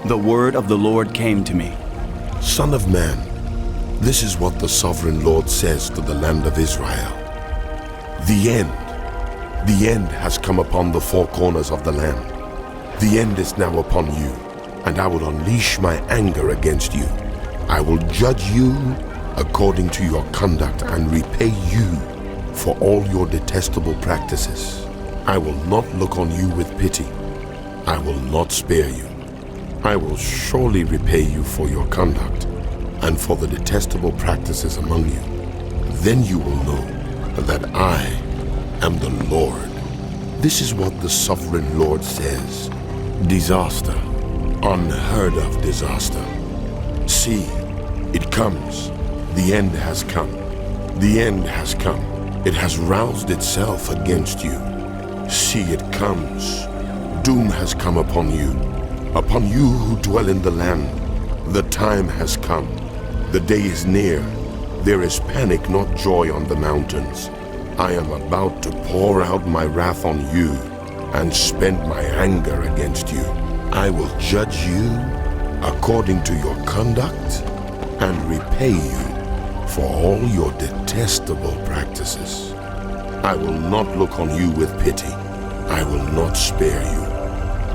the word of the Lord came to me. Son of man, this is what the sovereign Lord says to the land of Israel. The end has come upon the four corners of the land. The end is now upon you, and I will unleash my anger against you. I will judge you according to your conduct and repay you for all your detestable practices. I will not look on you with pity. I will not spare you. I will surely repay you for your conduct and for the detestable practices among you. Then you will know that I am the Lord. This is what the sovereign Lord says. Disaster, unheard of disaster. See, it comes. The end has come. The end has come. It has roused itself against you. See, it comes. Doom has come upon you who dwell in the land. The time has come. The day is near. There is panic, not joy on the mountains. I am about to pour out my wrath on you and spend my anger against you. I will judge you according to your conduct and repay you for all your detestable practices. I will not look on you with pity. I will not spare you.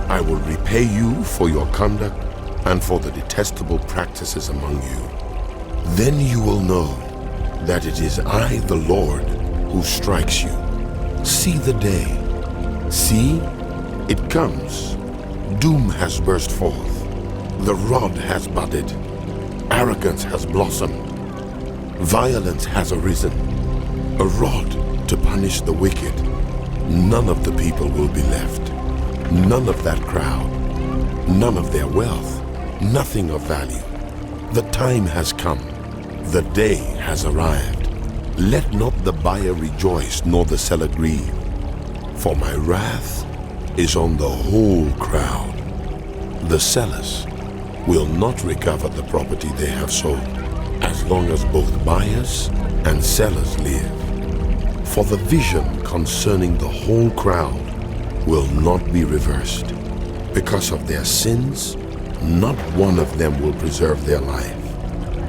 I will repay you for your conduct and for the detestable practices among you. Then you will know that it is I, the Lord, who strikes you. See the day. See, it comes. Doom has burst forth. The rod has budded. Arrogance has blossomed. Violence has arisen. A rod to punish the wicked. None of the people will be left. None of that crowd. None of their wealth. Nothing of value. The time has come. The day has arrived. Let not the buyer rejoice, nor the seller grieve. For my wrath is on the whole crowd. The sellers will not recover the property they have sold, as long as both buyers and sellers live. For the vision concerning the whole crowd will not be reversed. Because of their sins, not one of them will preserve their life.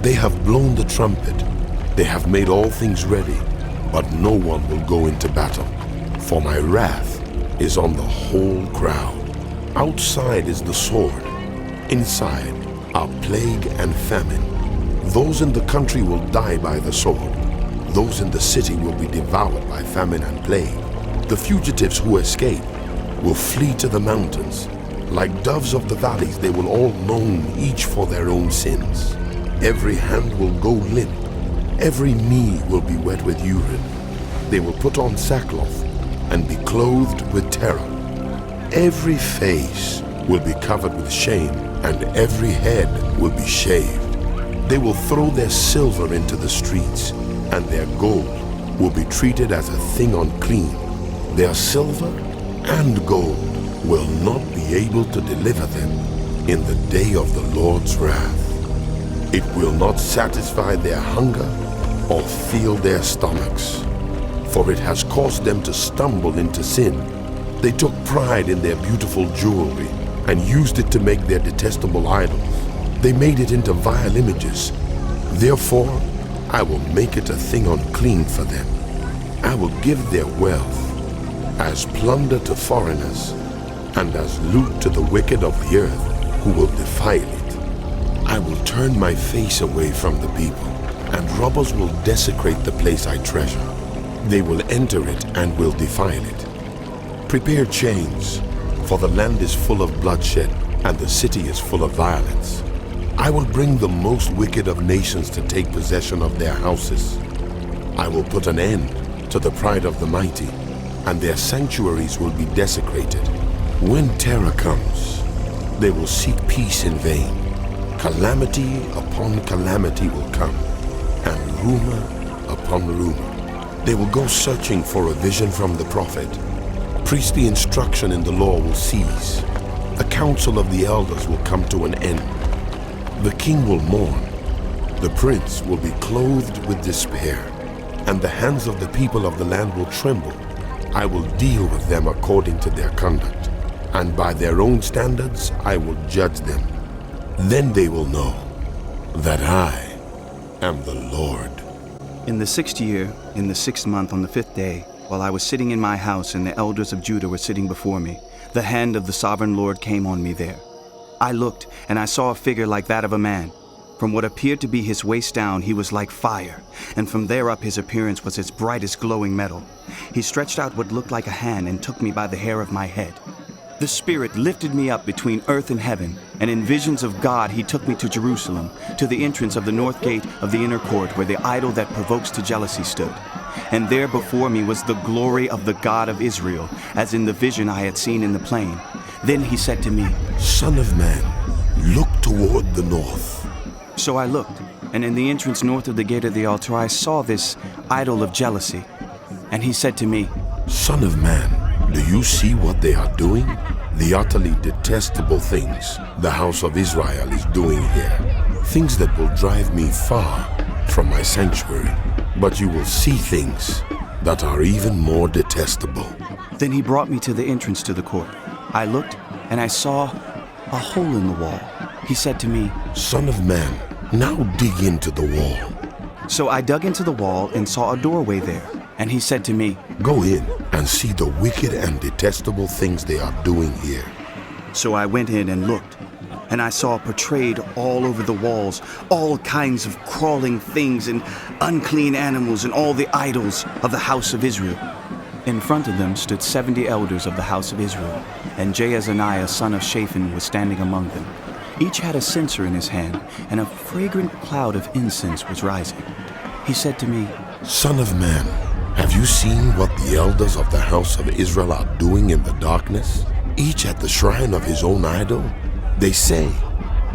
They have blown the trumpet. They have made all things ready, but no one will go into battle. For my wrath is on the whole crowd. Outside is the sword. Inside are plague and famine. Those in the country will die by the sword. Those in the city will be devoured by famine and plague. The fugitives who escape will flee to the mountains. Like doves of the valleys, they will all moan, each for their own sins. Every hand will go limp. Every knee will be wet with urine. They will put on sackcloth and be clothed with terror. Every face will be covered with shame, and every head will be shaved. They will throw their silver into the streets, and their gold will be treated as a thing unclean. Their silver and gold will not be able to deliver them in the day of the Lord's wrath. It will not satisfy their hunger or fill their stomachs, for it has caused them to stumble into sin. They took pride in their beautiful jewelry and used it to make their detestable idols. They made it into vile images. Therefore, I will make it a thing unclean for them. I will give their wealth as plunder to foreigners and as loot to the wicked of the earth who will defile it. I will turn my face away from the people, and robbers will desecrate the place I treasure. They will enter it and will defile it. Prepare chains, for the land is full of bloodshed, and the city is full of violence. I will bring the most wicked of nations to take possession of their houses. I will put an end to the pride of the mighty, and their sanctuaries will be desecrated. When terror comes, they will seek peace in vain. Calamity upon calamity will come, and rumor upon rumor. They will go searching for a vision from the prophet. Priestly instruction in the law will cease. The counsel of the elders will come to an end. The king will mourn. The prince will be clothed with despair, and the hands of the people of the land will tremble. I will deal with them according to their conduct, and by their own standards I will judge them. Then they will know that I am the Lord. In the 6th year, in the 6th month, on the 5th day, while I was sitting in my house and the elders of Judah were sitting before me, the hand of the sovereign Lord came on me there. I looked, and I saw a figure like that of a man. From what appeared to be his waist down, he was like fire, and from there up his appearance was as bright as glowing metal. He stretched out what looked like a hand and took me by the hair of my head. The Spirit lifted me up between earth and heaven, and in visions of God he took me to Jerusalem, to the entrance of the north gate of the inner court, where the idol that provokes to jealousy stood. And there before me was the glory of the God of Israel, as in the vision I had seen in the plain. Then he said to me, Son of man, look toward the north. So I looked, and in the entrance north of the gate of the altar I saw this idol of jealousy. And he said to me, Son of man, do you see what they are doing? The utterly detestable things the house of Israel is doing here. Things that will drive me far from my sanctuary. But you will see things that are even more detestable. Then he brought me to the entrance to the court. I looked, and I saw a hole in the wall. He said to me, Son of man, now dig into the wall. So I dug into the wall and saw a doorway there. And he said to me, Go in and see the wicked and detestable things they are doing here. So I went in and looked, and I saw portrayed all over the walls all kinds of crawling things and unclean animals and all the idols of the house of Israel. In front of them stood 70 elders of the house of Israel, and Jaazaniah son of Shaphan was standing among them. Each had a censer in his hand, and a fragrant cloud of incense was rising. He said to me, Son of man, have you seen what the elders of the house of Israel are doing in the darkness? Each at the shrine of his own idol? They say,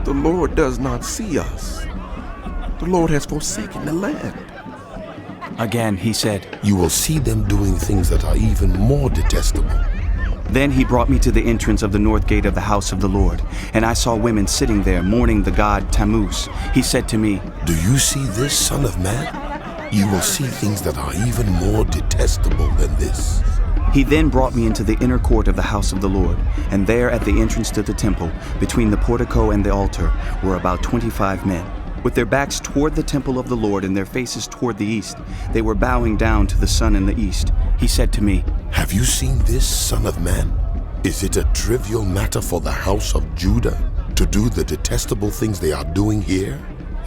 The Lord does not see us. The Lord has forsaken the land. Again he said, You will see them doing things that are even more detestable. Then he brought me to the entrance of the north gate of the house of the Lord, and I saw women sitting there mourning the god Tammuz. He said to me, Do you see this, son of man? You will see things that are even more detestable than this. He then brought me into the inner court of the house of the Lord, and there at the entrance to the temple, between the portico and the altar, were about 25 men. With their backs toward the temple of the Lord and their faces toward the east, they were bowing down to the sun in the east. He said to me, Have you seen this, son of man? Is it a trivial matter for the house of Judah to do the detestable things they are doing here?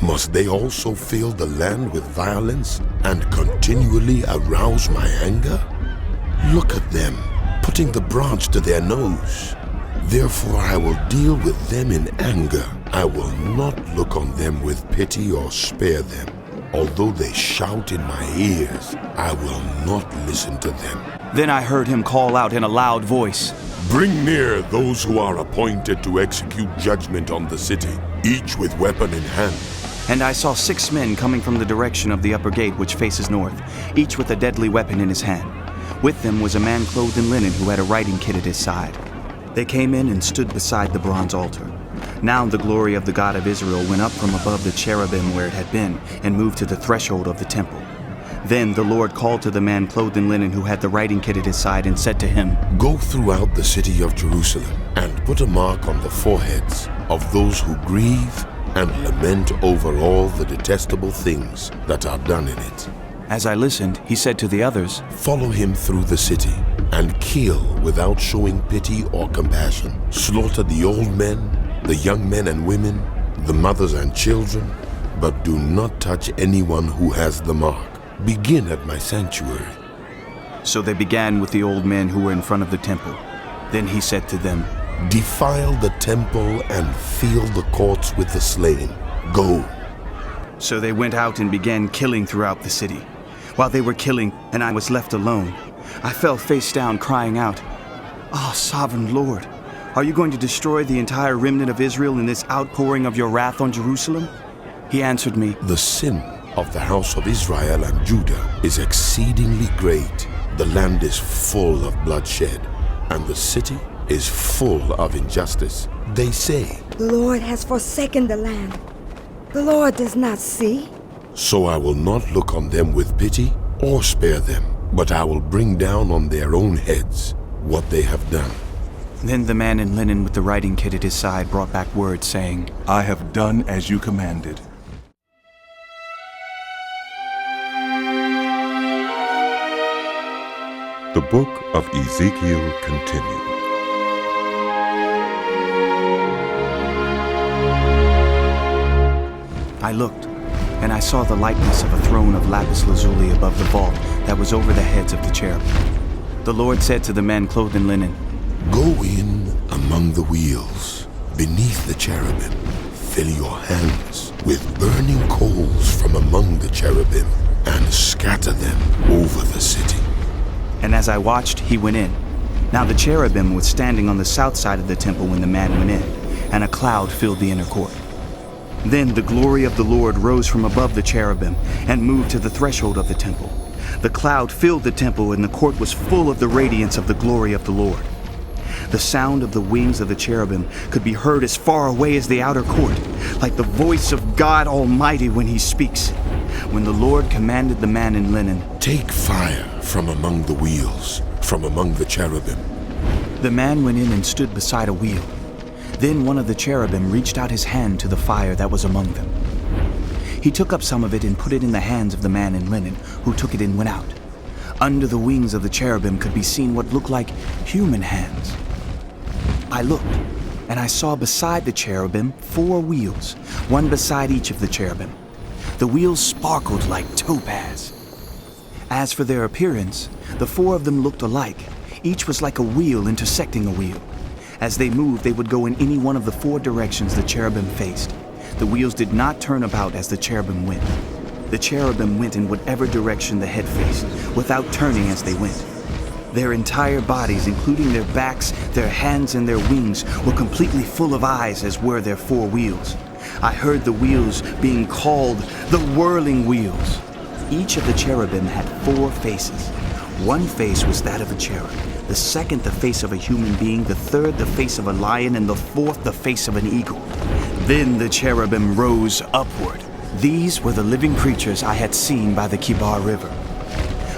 Must they also fill the land with violence and continually arouse my anger? Look at them, putting the branch to their nose. Therefore I will deal with them in anger. I will not look on them with pity or spare them. Although they shout in my ears, I will not listen to them. Then I heard him call out in a loud voice, Bring near those who are appointed to execute judgment on the city, each with weapon in hand. And I saw 6 men coming from the direction of the upper gate which faces north, each with a deadly weapon in his hand. With them was a man clothed in linen who had a writing kit at his side. They came in and stood beside the bronze altar. Now the glory of the God of Israel went up from above the cherubim where it had been, and moved to the threshold of the temple. Then the Lord called to the man clothed in linen who had the writing kit at his side, and said to him, Go throughout the city of Jerusalem, and put a mark on the foreheads of those who grieve and lament over all the detestable things that are done in it. As I listened, he said to the others, Follow him through the city, and kill without showing pity or compassion. Slaughter the old men, the young men and women, the mothers and children, but do not touch anyone who has the mark. Begin at my sanctuary. So they began with the old men who were in front of the temple. Then he said to them, Defile the temple and fill the courts with the slain. Go. So they went out and began killing throughout the city. While they were killing, and I was left alone, I fell face down, crying out, "Ah, sovereign Lord, are you going to destroy the entire remnant of Israel in this outpouring of your wrath on Jerusalem?" He answered me, The sin of the house of Israel and Judah is exceedingly great. The land is full of bloodshed, and the city is full of injustice. They say, The Lord has forsaken the land. The Lord does not see. So I will not look on them with pity or spare them, but I will bring down on their own heads what they have done. Then the man in linen with the writing kit at his side brought back word saying, I have done as you commanded. The book of Ezekiel continued. I looked, and I saw the likeness of a throne of lapis lazuli above the vault that was over the heads of the cherubim. The Lord said to the men clothed in linen, Go in among the wheels, beneath the cherubim. Fill your hands with burning coals from among the cherubim, and scatter them over the city. And as I watched, he went in. Now the cherubim was standing on the south side of the temple when the man went in, and a cloud filled the inner court. Then the glory of the Lord rose from above the cherubim and moved to the threshold of the temple. The cloud filled the temple, and the court was full of the radiance of the glory of the Lord. The sound of the wings of the cherubim could be heard as far away as the outer court, like the voice of God Almighty when he speaks. When the Lord commanded the man in linen, Take fire from among the wheels, from among the cherubim. the man went in and stood beside a wheel. Then one of the cherubim reached out his hand to the fire that was among them. He took up some of it and put it in the hands of the man in linen, who took it and went out. Under the wings of the cherubim could be seen what looked like human hands. I looked, and I saw beside the cherubim 4 wheels, one beside each of the cherubim. The wheels sparkled like topaz. As for their appearance, the 4 of them looked alike. Each was like a wheel intersecting a wheel. As they moved, they would go in any one of the 4 directions the cherubim faced. The wheels did not turn about as the cherubim went. The cherubim went in whatever direction the head faced, without turning as they went. Their entire bodies, including their backs, their hands, and their wings, were completely full of eyes, as were their 4 wheels. I heard the wheels being called the whirling wheels. Each of the cherubim had 4 faces. One face was that of a cherub, the second the face of a human being, the third the face of a lion, and the fourth the face of an eagle. Then the cherubim rose upward. These were the living creatures I had seen by the Kibar River.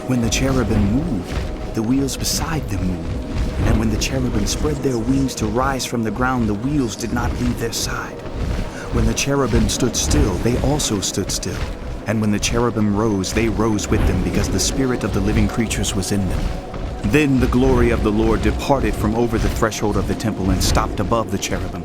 When the cherubim moved, the wheels beside them moved. And when the cherubim spread their wings to rise from the ground, the wheels did not leave their side. When the cherubim stood still, they also stood still. And when the cherubim rose, they rose with them, because the spirit of the living creatures was in them. Then the glory of the Lord departed from over the threshold of the temple and stopped above the cherubim.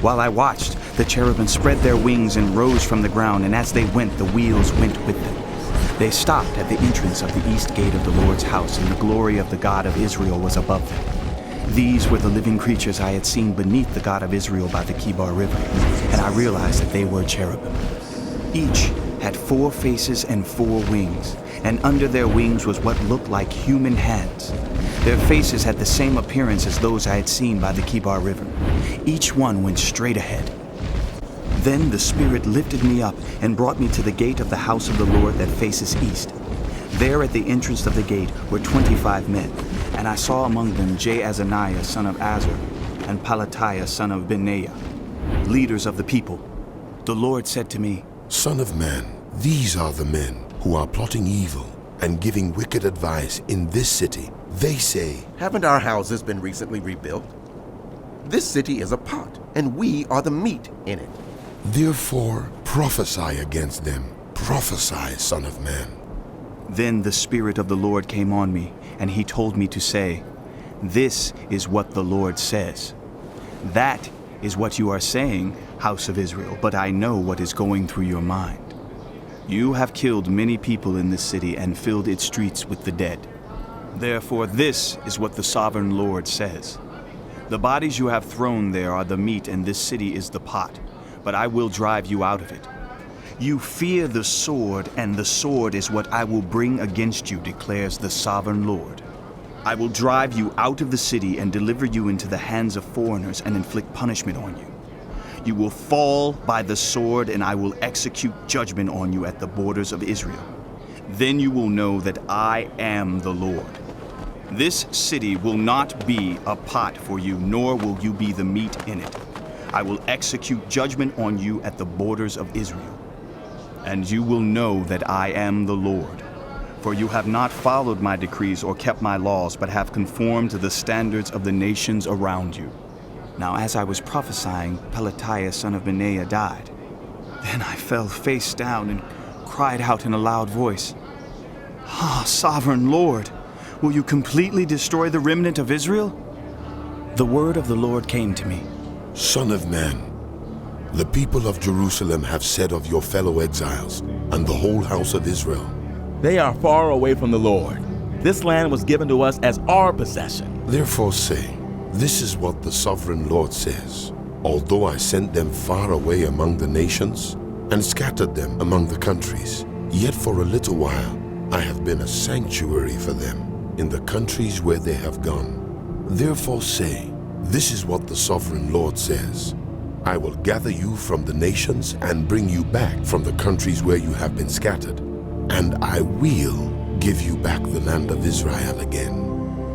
While I watched, the cherubim spread their wings and rose from the ground, and as they went, the wheels went with them. They stopped at the entrance of the east gate of the Lord's house, and the glory of the God of Israel was above them. These were the living creatures I had seen beneath the God of Israel by the Kibar River, and I realized that they were cherubim. Each had 4 faces and 4 wings, and under their wings was what looked like human hands. Their faces had the same appearance as those I had seen by the Kibar River. Each one went straight ahead. Then the Spirit lifted me up and brought me to the gate of the house of the Lord that faces east. There at the entrance of the gate were 25 men, and I saw among them Jaazaniah son of Azur and Pelatiah son of Benaiah, leaders of the people. The Lord said to me, Son of man, these are the men who are plotting evil and giving wicked advice in this city. They say, Haven't our houses been recently rebuilt? This city is a pot, and we are the meat in it. Therefore prophesy against them. Prophesy, Son of man. Then the Spirit of the Lord came on me, and he told me to say, This is what the Lord says. That is what you are saying, house of Israel, but I know what is going through your mind. You have killed many people in this city and filled its streets with the dead. Therefore this is what the sovereign Lord says. The bodies you have thrown there are the meat, and this city is the pot, but I will drive you out of it. You fear the sword, and the sword is what I will bring against you, declares the sovereign Lord. I will drive you out of the city and deliver you into the hands of foreigners and inflict punishment on you. You will fall by the sword, and I will execute judgment on you at the borders of Israel. Then you will know that I am the Lord. This city will not be a pot for you, nor will you be the meat in it. I will execute judgment on you at the borders of Israel. And you will know that I am the Lord. For you have not followed my decrees or kept my laws, but have conformed to the standards of the nations around you. Now as I was prophesying, Pelatiah son of Benaiah died. Then I fell face down and cried out in a loud voice, "Ah, sovereign Lord, will you completely destroy the remnant of Israel?" The word of the Lord came to me. Son of man, the people of Jerusalem have said of your fellow exiles and the whole house of Israel, They are far away from the Lord. This land was given to us as our possession. Therefore say, this is what the sovereign Lord says. Although I sent them far away among the nations and scattered them among the countries, yet for a little while I have been a sanctuary for them in the countries where they have gone. Therefore say, this is what the sovereign Lord says. I will gather you from the nations and bring you back from the countries where you have been scattered, and I will give you back the land of Israel again.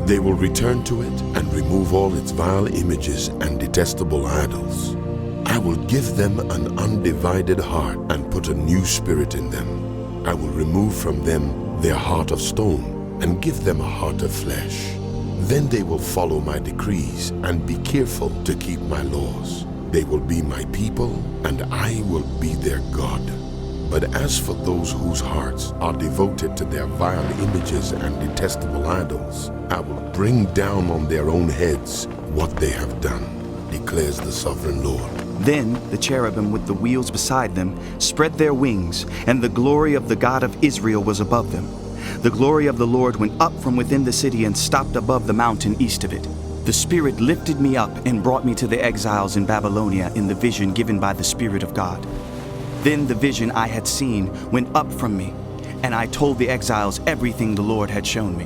They will return to it and remove all its vile images and detestable idols. I will give them an undivided heart and put a new spirit in them. I will remove from them their heart of stone and give them a heart of flesh. Then they will follow my decrees and be careful to keep my laws. They will be my people, and I will be their God. But as for those whose hearts are devoted to their vile images and detestable idols, I will bring down on their own heads what they have done, declares the sovereign Lord. Then the cherubim with the wheels beside them spread their wings, and the glory of the God of Israel was above them. The glory of the Lord went up from within the city and stopped above the mountain east of it. The Spirit lifted me up and brought me to the exiles in Babylonia in the vision given by the Spirit of God. Then the vision I had seen went up from me, and I told the exiles everything the Lord had shown me.